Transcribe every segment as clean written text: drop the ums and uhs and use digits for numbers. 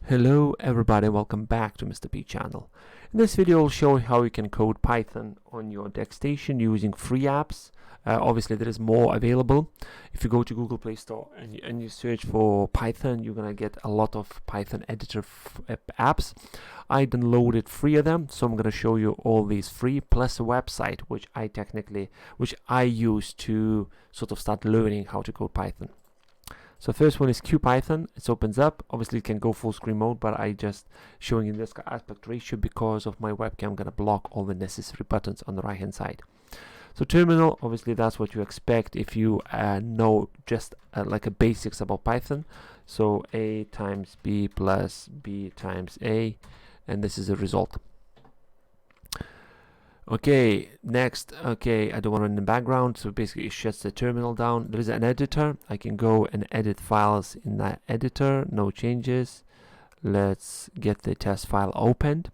Hello everybody, welcome back to Mr. P channel. In this video I'll show you how you can code Python on your DeX station using free apps. Obviously there is more available. If you go to Google Play Store and you search for Python, you're gonna get a lot of Python editor apps. I downloaded 3 of them, so I'm gonna show you all these free plus a website which I use to sort of start learning how to code Python. So first one is QPython. It opens up. Obviously it can go full screen mode, but I just showing in this aspect ratio because of my webcam. I'm gonna block all the necessary buttons on the right hand side. So terminal, obviously that's what you expect if you know just like a basics about Python. So a times b plus b times a, and this is the result. Okay, next, okay, I don't want to run in the background, so basically it shuts the terminal down. There is an editor. I can go and edit files in that editor, no changes. Let's get the test file opened.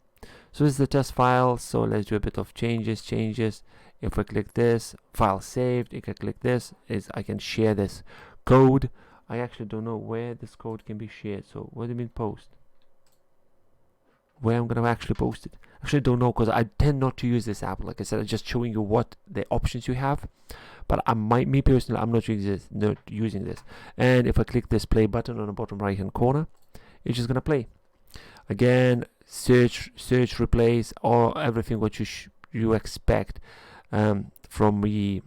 So this is the test file, so let's do a bit of changes. If I click this, file saved, if I click this, I can share this code. I actually don't know where this code can be shared, so what do you mean post? Where I'm going to actually post it? Actually don't know, because I tend not to use this app. Like I said, I'm just showing you what the options you have, but me personally, I'm not using this. And if I click this play button on the bottom right hand corner, it's just gonna play again. Search, replace, or everything what you expect from pretty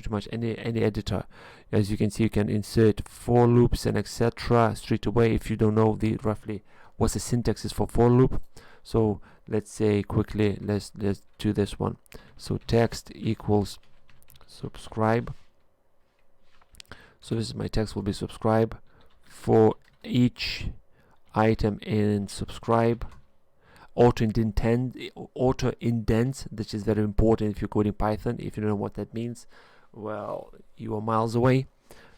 much any editor. As you can see, you can insert for loops and etc. straight away if you don't know roughly what's the syntax is for loop. So let's say quickly, let's do this one. So text equals subscribe. So this is my text will be subscribe. For each item in subscribe, auto indents, which is very important if you're coding Python. If you don't know what that means, well, you are miles away.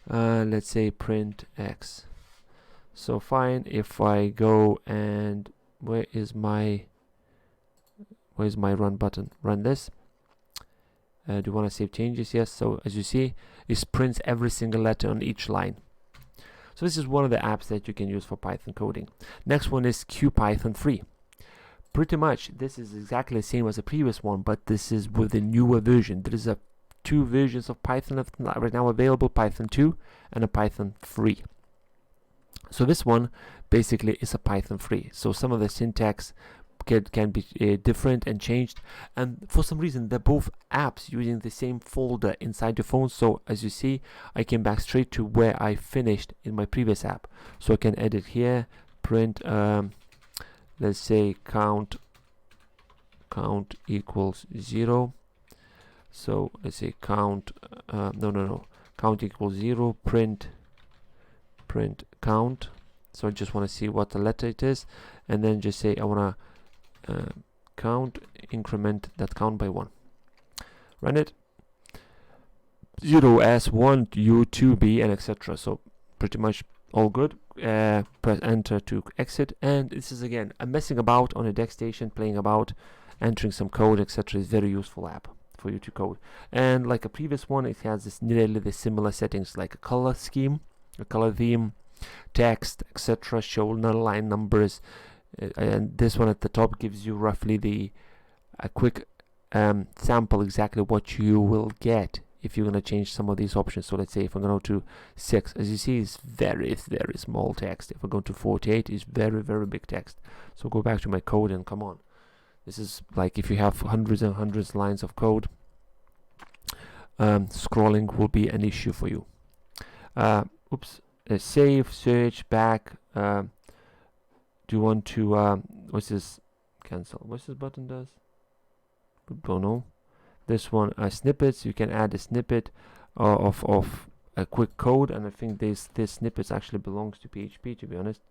Let's say print x. So fine, if I go and where's my run button? Run this. Do you want to save changes? Yes. So as you see, it prints every single letter on each line. So this is one of the apps that you can use for Python coding. Next one is QPython 3. Pretty much this is exactly the same as the previous one, but this is with the newer version. There is 2 versions of Python right now available, Python 2 and a Python 3. So this one basically is a Python 3. So some of the syntax can be different and changed, and for some reason they're both apps using the same folder inside your phone. So as you see, I came back straight to where I finished in my previous app. So I can edit here, print let's say count equals 0. So let's say count count equals 0, print count. So I just want to see what the letter it is, and then just say I want to count, increment that count by 1. Run it. 0 S, 1 U, 2 B, and etc. So pretty much all good. Press enter to exit, and this is again I'm messing about on a DeX station, playing about, entering some code, etc. is very useful app for you to code. And like a previous one, it has this nearly the similar settings like a color scheme, a color theme, text, etc. shoulder line numbers, and this one at the top gives you roughly a quick sample exactly what you will get if you're going to change some of these options. So let's say if I'm going to 6, as you see, it's very small text. If I go to 48, it's very big text. So go back to my code and come on. This is like if you have hundreds and hundreds lines of code, scrolling will be an issue for you. Oops. Save, search, back. Do you want to what's this? Cancel. What's this button does? Don't know. This one, snippets. You can add a snippet of a quick code, and I think this snippets actually belongs to PHP, to be honest.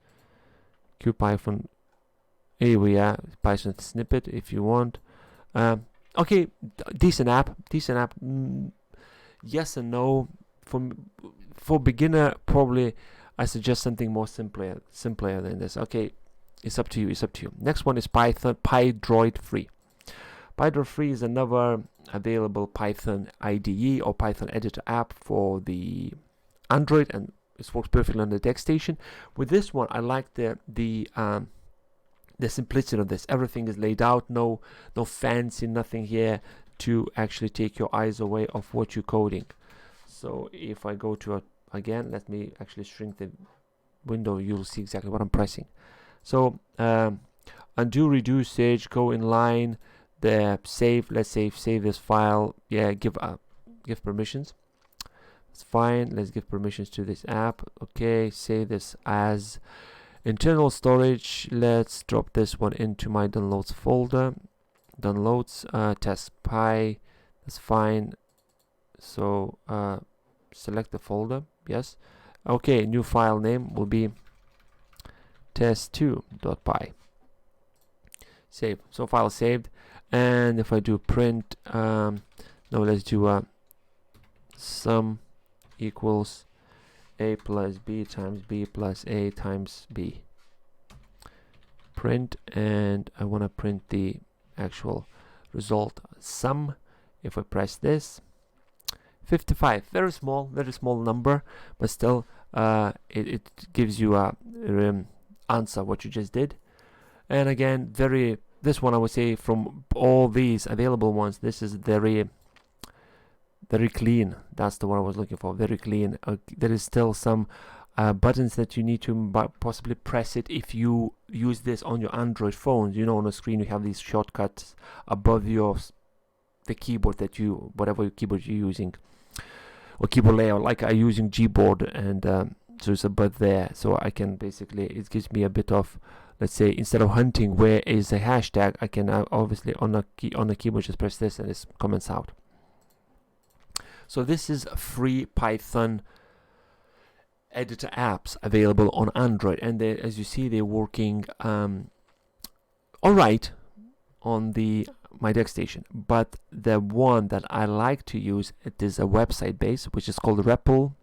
QPython. Here we are. Python snippet if you want. Okay, decent app. Yes and no. For beginner, probably I suggest something more simpler than this. Okay, it's up to you. Next one is PyDroid 3. PyDroid 3 is another available Python IDE or Python editor app for the Android and it works perfectly on the DeX station. With this one, I like the simplicity of this. Everything is laid out, no fancy nothing here to actually take your eyes away of what you're coding. So if I go to again, let me actually shrink the window, you'll see exactly what I'm pressing. So undo, reduce, sage, go in line, the save, let's save this file. Yeah, give permissions. It's fine. Let's give permissions to this app. Okay, save this as internal storage. Let's drop this one into my downloads folder. Downloads, test py. That's fine. So select the folder. Yes. Okay, new file name will be test2.py. Save. So file saved. And if I do print, no, let's do sum equals a plus b times b plus a times b. Print, and I want to print the actual result sum. If I press this, 55, very small number, but still it gives you a answer what you just did. And again, this one I would say from all these available ones, this is very clean. That's the one I was looking for, very clean. There is still some buttons that you need to possibly press it if you use this on your Android phones. You know, on the screen you have these shortcuts above the keyboard that whatever keyboard you're using, or keyboard layout, like I using Gboard, and so it's a button there, so I can basically, it gives me a bit of, let's say, instead of hunting where is the hashtag, I can obviously on the keyboard just press this and it comments out. So this is free Python editor apps available on Android, and as you see, they're working all right on my DeX station. But the one that I like to use, it is a website base, which is called repl.it.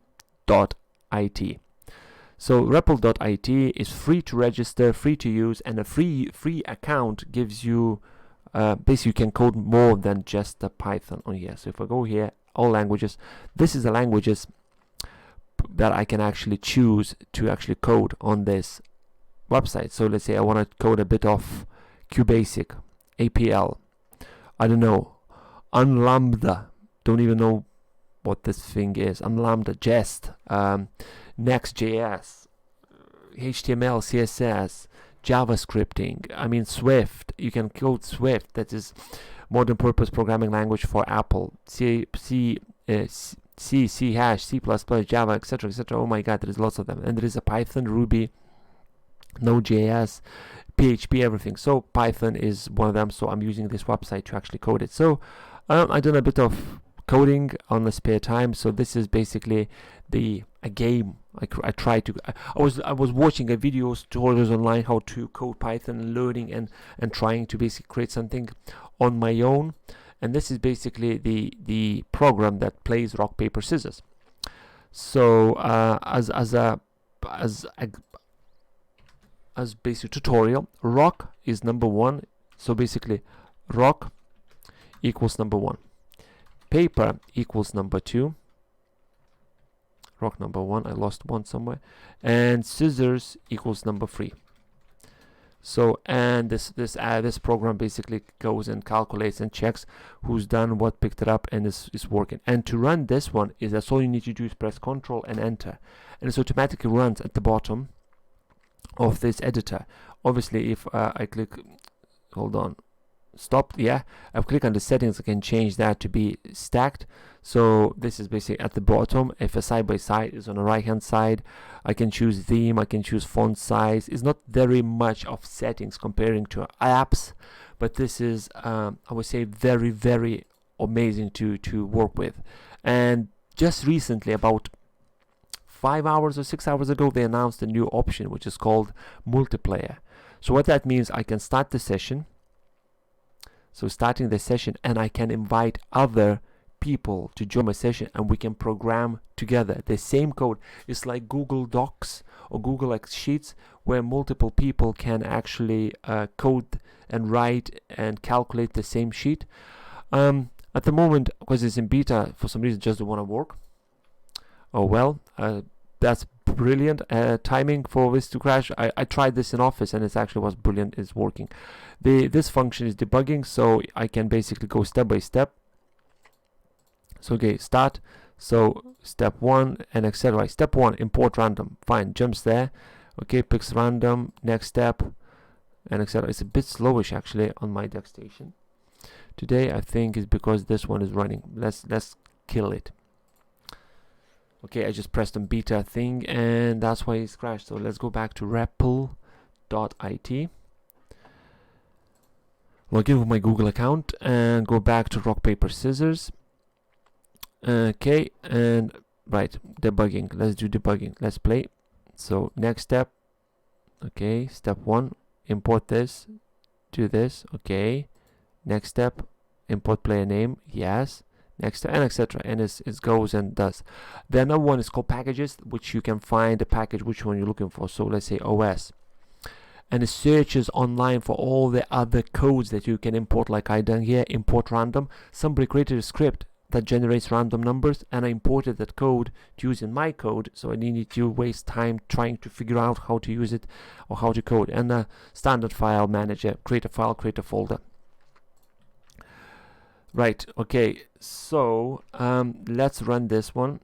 So repl.it is free to register, free to use, and a free account gives you basically you can code more than just the Python on here. So if I go here, all languages, this is the languages that I can actually choose to actually code on this website. So let's say I want to code a bit of QBasic, APL, I don't know, Unlambda, don't even know what this thing is, Unlambda, Jest, Next.js, HTML, CSS, JavaScripting, I mean Swift, you can code Swift, that is modern purpose programming language for Apple, C, C, C, C#, C++, Java, etc., etc. Oh my god, there is lots of them. And there is a Python, Ruby, Node.js, PHP, everything. So Python is one of them, so I'm using this website to actually code it. So I've done a bit of coding on the spare time, so this is basically a game. I try to, I was watching a videos, tutorials online how to code Python, and learning and trying to basically create something on my own. And this is basically the program that plays rock paper scissors. So as basic tutorial, rock is number 1. So basically rock equals number 1, paper equals number 2, rock number 1, I lost one somewhere, and scissors equals number 3. So, and this program basically goes and calculates and checks who's done what, picked it up, and is working. And to run this one, that's all you need to do is press Control and Enter, and it automatically runs at the bottom of this editor. Obviously, if I click, hold on, stop, yeah, I click on the settings, I can change that to be stacked. So this is basically at the bottom. If a side by side is on the right hand side, I can choose theme, I can choose font size. It's not very much of settings comparing to apps, but this is I would say very, very amazing to work with. And just recently, about 5 hours or 6 hours ago, they announced a new option which is called multiplayer. So what that means, I can start the session. So starting the session, and I can invite other people to join my session, and we can program together the same code. It's like Google Docs or Google X Sheets, where multiple people can actually code and write and calculate the same sheet. At the moment, because it's in beta, for some reason just don't want to work. Oh well, that's brilliant timing for this to crash. I tried this in Office and it actually was brilliant. It's working. This function is debugging, so I can basically go step by step. So okay, start. So step 1 and etc. Step 1, import random. Fine, jumps there. Okay, picks random. Next step and etc. It's a bit slowish actually on my DeX station today. I think it's because this one is running. Let's kill it. Okay, I just pressed on beta thing and that's why it's crashed. So let's go back to repl.it. Log in with my Google account and go back to rock, paper, scissors. Okay, and right, debugging. Let's do debugging. Let's play. So next step. Okay, step 1, import this, do this. Okay, next step, import player name. Yes. Next step, and etc. And it goes and does. The other one is called packages, which you can find the package which one you're looking for. So let's say OS, and it searches online for all the other codes that you can import, like I done here. Import random. Somebody created a script that generates random numbers, and I imported that code to use in my code, so I needed to waste time trying to figure out how to use it or how to code. And the standard file manager, create a file, create a folder. Right, okay, so let's run this one.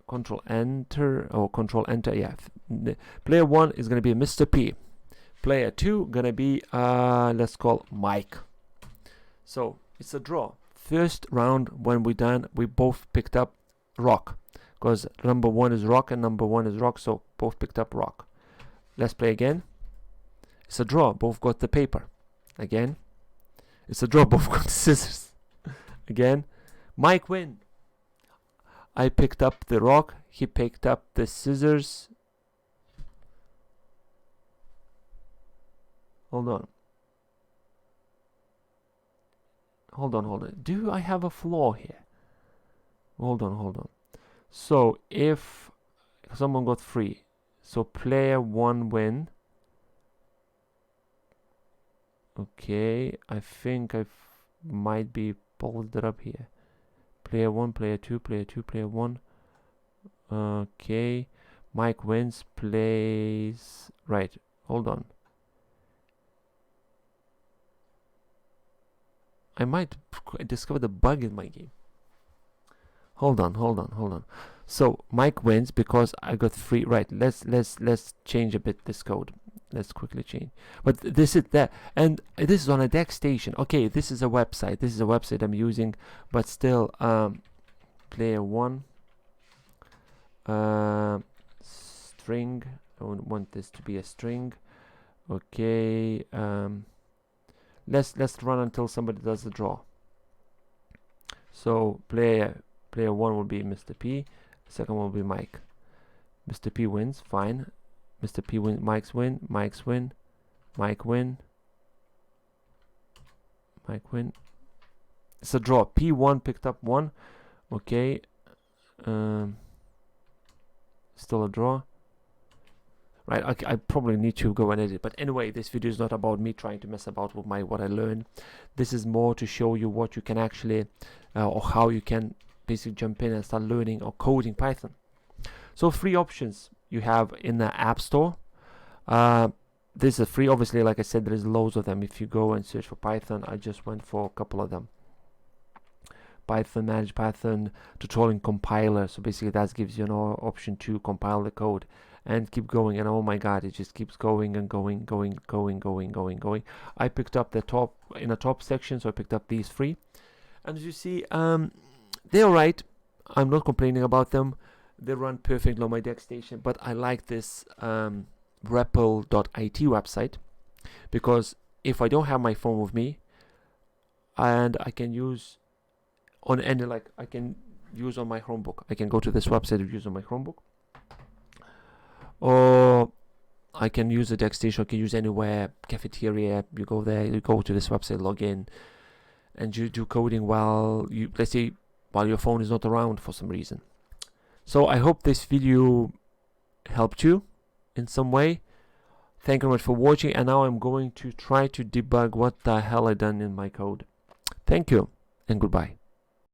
Control enter, or control enter, yeah. Player 1 is going to be Mr. P. Player 2 going to be, let's call Mike. So it's a draw. First round, when we're done, we both picked up rock, because number 1 is rock and number 1 is rock, so both picked up rock. Let's play again. It's a draw, both got the paper. Again, it's a draw, both got the scissors. Again, Mike win. I picked up the rock, he picked up the scissors. Hold on. Hold on. Do I have a flaw here? Hold on. So if someone got 3, so player 1 win. Okay, I think I might be pulled it up here. Player 1, player 2, player 2, player 1. Okay, Mike wins, plays. Right, hold on. I might discover the bug in my game. Hold on. So Mike wins because I got 3. Right, let's change a bit this code. Let's quickly change. But this is that, and this is on a DeX station. Okay, this is a website. This is a website I'm using, but still, player 1, string. I want this to be a string. Okay, let's run until somebody does the draw. So player 1 will be Mr. P. Second one will be Mike. Mr. P wins. Fine. Mr. P win. Mike's win. Mike win. It's a draw. P1 picked up 1. Okay. Still a draw. Right, I probably need to go and edit, but anyway, this video is not about me trying to mess about with what I learned. This is more to show you what you can actually, or how you can basically jump in and start learning or coding Python. So 3 options you have in the App Store. This is free, obviously. Like I said, there is loads of them. If you go and search for Python, I just went for a couple of them. Python, Manage Python, Tutorial Compiler. So basically that gives you an option to compile the code and keep going, and oh my god, it just keeps going and going. I picked up the top section, so I picked up these 3, and as you see, they're alright. I'm not complaining about them. They run perfectly on my DeX station, but I like this repl.it website, because if I don't have my phone with me, and I can use on any, like I can use on my Chromebook, I can go to this website and use on my Chromebook, or I can use a DeX station. I can use anywhere, cafeteria. You go there, you go to this website, log in, and you do coding while let's say while your phone is not around for some reason. So I hope this video helped you in some way. Thank you very much for watching, and now I'm going to try to debug what the hell I done in my code. Thank you and goodbye.